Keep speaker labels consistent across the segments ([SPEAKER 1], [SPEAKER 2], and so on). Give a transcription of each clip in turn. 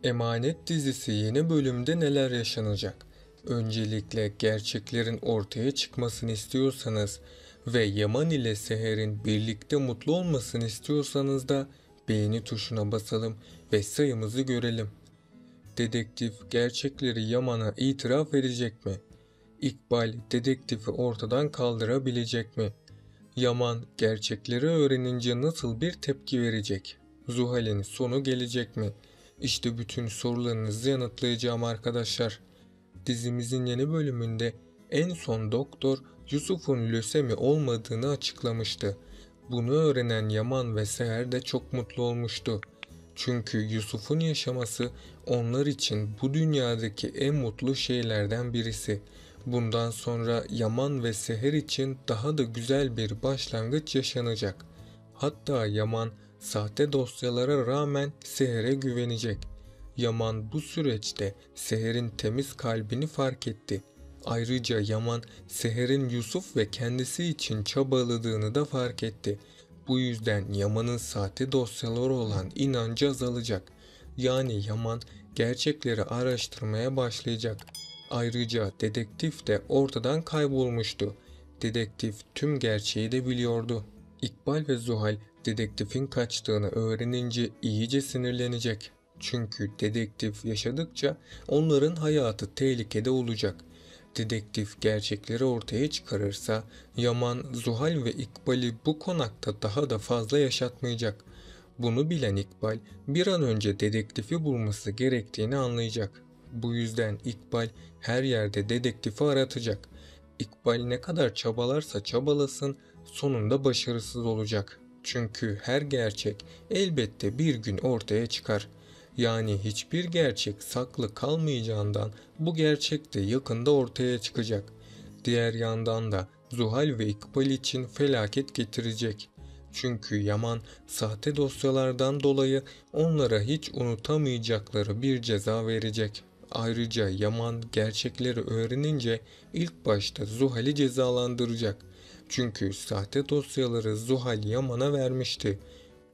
[SPEAKER 1] Emanet dizisi yeni bölümde neler yaşanacak? Öncelikle gerçeklerin ortaya çıkmasını istiyorsanız ve Yaman ile Seher'in birlikte mutlu olmasını istiyorsanız da beğeni tuşuna basalım ve sayımızı görelim. Dedektif gerçekleri Yaman'a itiraf edecek mi? İkbal dedektifi ortadan kaldırabilecek mi? Yaman gerçekleri öğrenince nasıl bir tepki verecek? Zuhal'in sonu gelecek mi? İşte bütün sorularınızı yanıtlayacağım arkadaşlar. Dizimizin yeni bölümünde en son doktor Yusuf'un lösemi olmadığını açıklamıştı. Bunu öğrenen Yaman ve Seher de çok mutlu olmuştu. Çünkü Yusuf'un yaşaması onlar için bu dünyadaki en mutlu şeylerden birisi. Bundan sonra Yaman ve Seher için daha da güzel bir başlangıç yaşanacak. Hatta Yaman sahte dosyalara rağmen Seher'e güvenecek. Yaman bu süreçte Seher'in temiz kalbini fark etti. Ayrıca Yaman Seher'in Yusuf ve kendisi için çabaladığını da fark etti. Bu yüzden Yaman'ın sahte dosyalara olan inancı azalacak. Yani Yaman gerçekleri araştırmaya başlayacak. Ayrıca dedektif de ortadan kaybolmuştu. Dedektif tüm gerçeği de biliyordu. İkbal ve Zuhal dedektifin kaçtığını öğrenince iyice sinirlenecek. Çünkü dedektif yaşadıkça onların hayatı tehlikede olacak. Dedektif gerçekleri ortaya çıkarırsa Yaman, Zuhal ve İkbal'i bu konakta daha da fazla yaşatmayacak. Bunu bilen İkbal bir an önce dedektifi bulması gerektiğini anlayacak. Bu yüzden İkbal her yerde dedektifi aratacak. İkbal ne kadar çabalarsa çabalasın sonunda başarısız olacak. Çünkü her gerçek elbette bir gün ortaya çıkar. Yani hiçbir gerçek saklı kalmayacağından bu gerçek de yakında ortaya çıkacak. Diğer yandan da Zuhal ve İkbal için felaket getirecek. Çünkü Yaman sahte dosyalardan dolayı onlara hiç unutamayacakları bir ceza verecek. Ayrıca Yaman gerçekleri öğrenince ilk başta Zuhal'i cezalandıracak. Çünkü sahte dosyaları Zuhal Yaman'a vermişti.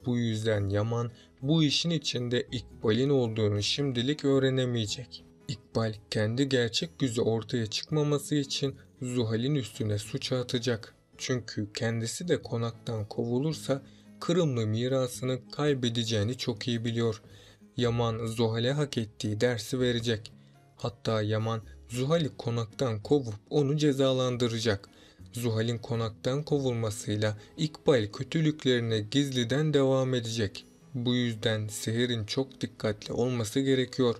[SPEAKER 1] Bu yüzden Yaman bu işin içinde İkbal'in olduğunu şimdilik öğrenemeyecek. İkbal kendi gerçek yüzü ortaya çıkmaması için Zuhal'in üstüne suç atacak. Çünkü kendisi de konaktan kovulursa Kırımlı mirasını kaybedeceğini çok iyi biliyor. Yaman Zuhal'e hak ettiği dersi verecek. Hatta Yaman Zuhal'i konaktan kovup onu cezalandıracak. Zuhal'in konaktan kovulmasıyla İkbal kötülüklerine gizliden devam edecek. Bu yüzden Seher'in çok dikkatli olması gerekiyor.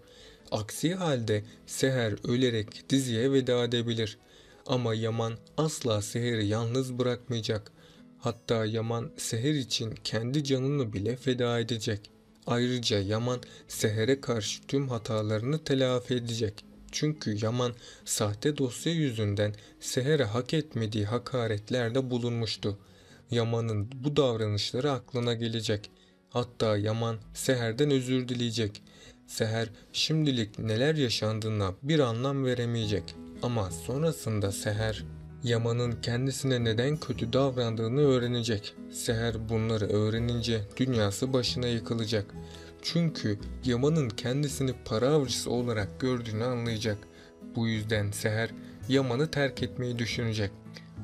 [SPEAKER 1] Aksi halde Seher ölerek diziye veda edebilir. Ama Yaman asla Seher'i yalnız bırakmayacak. Hatta Yaman Seher için kendi canını bile feda edecek. Ayrıca Yaman Seher'e karşı tüm hatalarını telafi edecek. Çünkü Yaman sahte dosya yüzünden Seher'e hak etmediği hakaretlerde bulunmuştu. Yaman'ın bu davranışları aklına gelecek. Hatta Yaman Seher'den özür dileyecek. Seher şimdilik neler yaşandığına bir anlam veremeyecek. Ama sonrasında Seher Yaman'ın kendisine neden kötü davrandığını öğrenecek. Seher bunları öğrenince dünyası başına yıkılacak. Çünkü Yaman'ın kendisini para avcısı olarak gördüğünü anlayacak. Bu yüzden Seher Yaman'ı terk etmeyi düşünecek.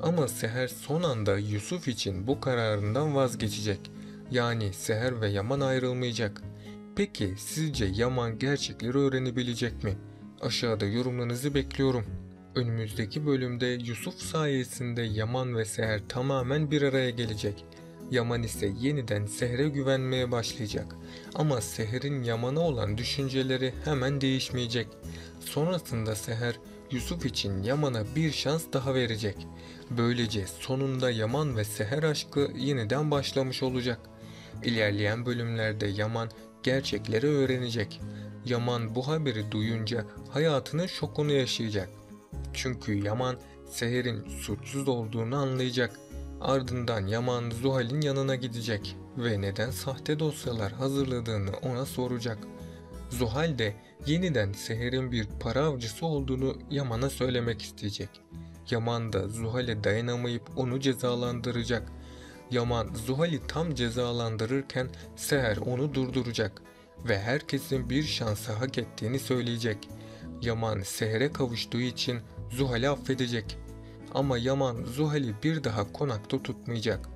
[SPEAKER 1] Ama Seher son anda Yusuf için bu kararından vazgeçecek. Yani Seher ve Yaman ayrılmayacak. Peki sizce Yaman gerçekleri öğrenebilecek mi? Aşağıda yorumlarınızı bekliyorum. Önümüzdeki bölümde Yusuf sayesinde Yaman ve Seher tamamen bir araya gelecek. Yaman ise yeniden Seher'e güvenmeye başlayacak. Ama Seher'in Yaman'a olan düşünceleri hemen değişmeyecek. Sonrasında Seher Yusuf için Yaman'a bir şans daha verecek. Böylece sonunda Yaman ve Seher aşkı yeniden başlamış olacak. İlerleyen bölümlerde Yaman gerçekleri öğrenecek. Yaman bu haberi duyunca hayatının şokunu yaşayacak. Çünkü Yaman Seher'in suçsuz olduğunu anlayacak. Ardından Yaman Zuhal'in yanına gidecek ve neden sahte dosyalar hazırladığını ona soracak. Zuhal de yeniden Seher'in bir para avcısı olduğunu Yaman'a söylemek isteyecek. Yaman da Zuhal'e dayanamayıp onu cezalandıracak. Yaman Zuhal'i tam cezalandırırken Seher onu durduracak. ve herkesin bir şansı hak ettiğini söyleyecek. Yaman Seher'e kavuştuğu için Zuhal'i affedecek. Ama Yaman Zuhal'i bir daha konakta tutmayacak.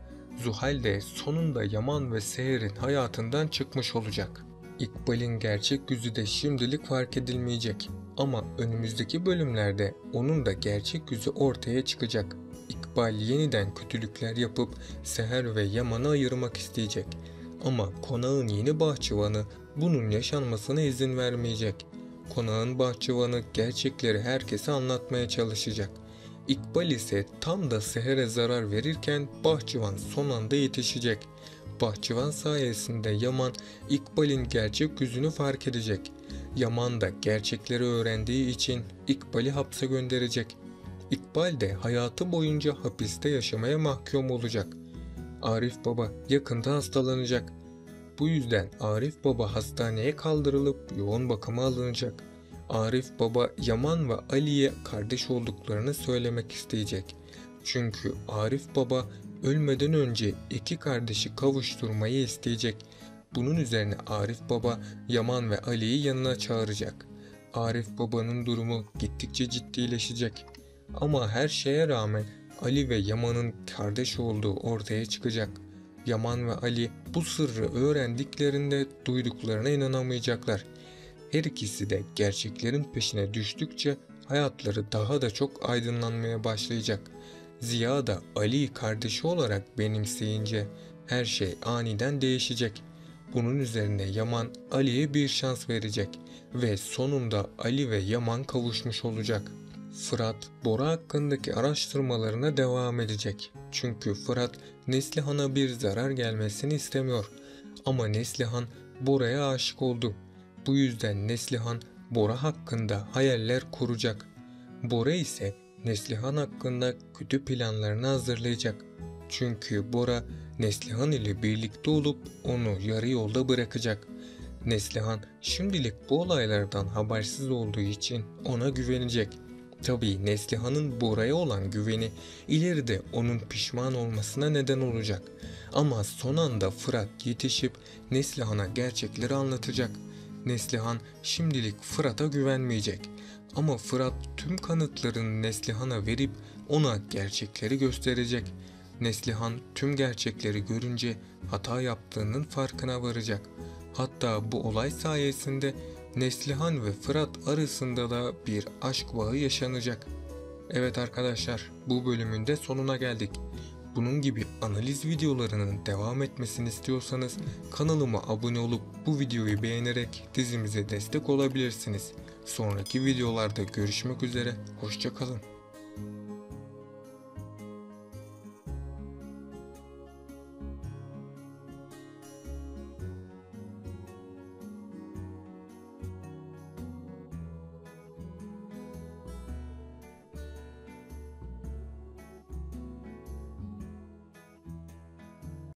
[SPEAKER 1] Zuhal de sonunda Yaman ve Seher'in hayatından çıkmış olacak. İkbal'in gerçek yüzü de şimdilik fark edilmeyecek. Ama önümüzdeki bölümlerde onun da gerçek yüzü ortaya çıkacak. İkbal yeniden kötülükler yapıp Seher ve Yaman'ı ayırmak isteyecek. Ama konağın yeni bahçıvanı bunun yaşanmasına izin vermeyecek. Konağın bahçıvanı gerçekleri herkese anlatmaya çalışacak. İkbal ise tam da Seher'e zarar verirken bahçıvan son anda yetişecek. Bahçıvan sayesinde Yaman İkbal'in gerçek yüzünü fark edecek. Yaman da gerçekleri öğrendiği için İkbal'i hapse gönderecek. İkbal de hayatı boyunca hapiste yaşamaya mahkum olacak. Arif Baba yakında hastalanacak. Bu yüzden Arif Baba hastaneye kaldırılıp yoğun bakıma alınacak. Arif Baba Yaman ve Ali'ye kardeş olduklarını söylemek isteyecek. Çünkü Arif Baba ölmeden önce iki kardeşi kavuşturmayı isteyecek. Bunun üzerine Arif Baba Yaman ve Ali'yi yanına çağıracak. Arif Baba'nın durumu gittikçe ciddileşecek. Ama her şeye rağmen Ali ve Yaman'ın kardeş olduğu ortaya çıkacak. Yaman ve Ali bu sırrı öğrendiklerinde duyduklarına inanamayacaklar. Her ikisi de gerçeklerin peşine düştükçe hayatları daha da çok aydınlanmaya başlayacak. Ziya da Ali'yi kardeşi olarak benimseyince her şey aniden değişecek. Bunun üzerine Yaman Ali'ye bir şans verecek ve sonunda Ali ve Yaman kavuşmuş olacak. Fırat, Bora hakkındaki araştırmalarına devam edecek. Çünkü Fırat, Neslihan'a bir zarar gelmesini istemiyor. Ama Neslihan, Bora'ya aşık oldu. Bu yüzden Neslihan, Bora hakkında hayaller kuracak. Bora ise Neslihan hakkında kötü planlarını hazırlayacak. Çünkü Bora, Neslihan ile birlikte olup onu yarı yolda bırakacak. Neslihan şimdilik bu olaylardan habersiz olduğu için ona güvenecek. Tabii Neslihan'ın Bora'ya olan güveni ileride onun pişman olmasına neden olacak. Ama son anda Fırat yetişip Neslihan'a gerçekleri anlatacak. Neslihan şimdilik Fırat'a güvenmeyecek. Ama Fırat tüm kanıtlarını Neslihan'a verip ona gerçekleri gösterecek. Neslihan tüm gerçekleri görünce hata yaptığının farkına varacak. Hatta bu olay sayesinde Neslihan ve Fırat arasında da bir aşk bağı yaşanacak. Evet arkadaşlar, bu bölümün de sonuna geldik. Bunun gibi analiz videolarının devam etmesini istiyorsanız kanalıma abone olup bu videoyu beğenerek dizimize destek olabilirsiniz. Sonraki videolarda görüşmek üzere, hoşça kalın.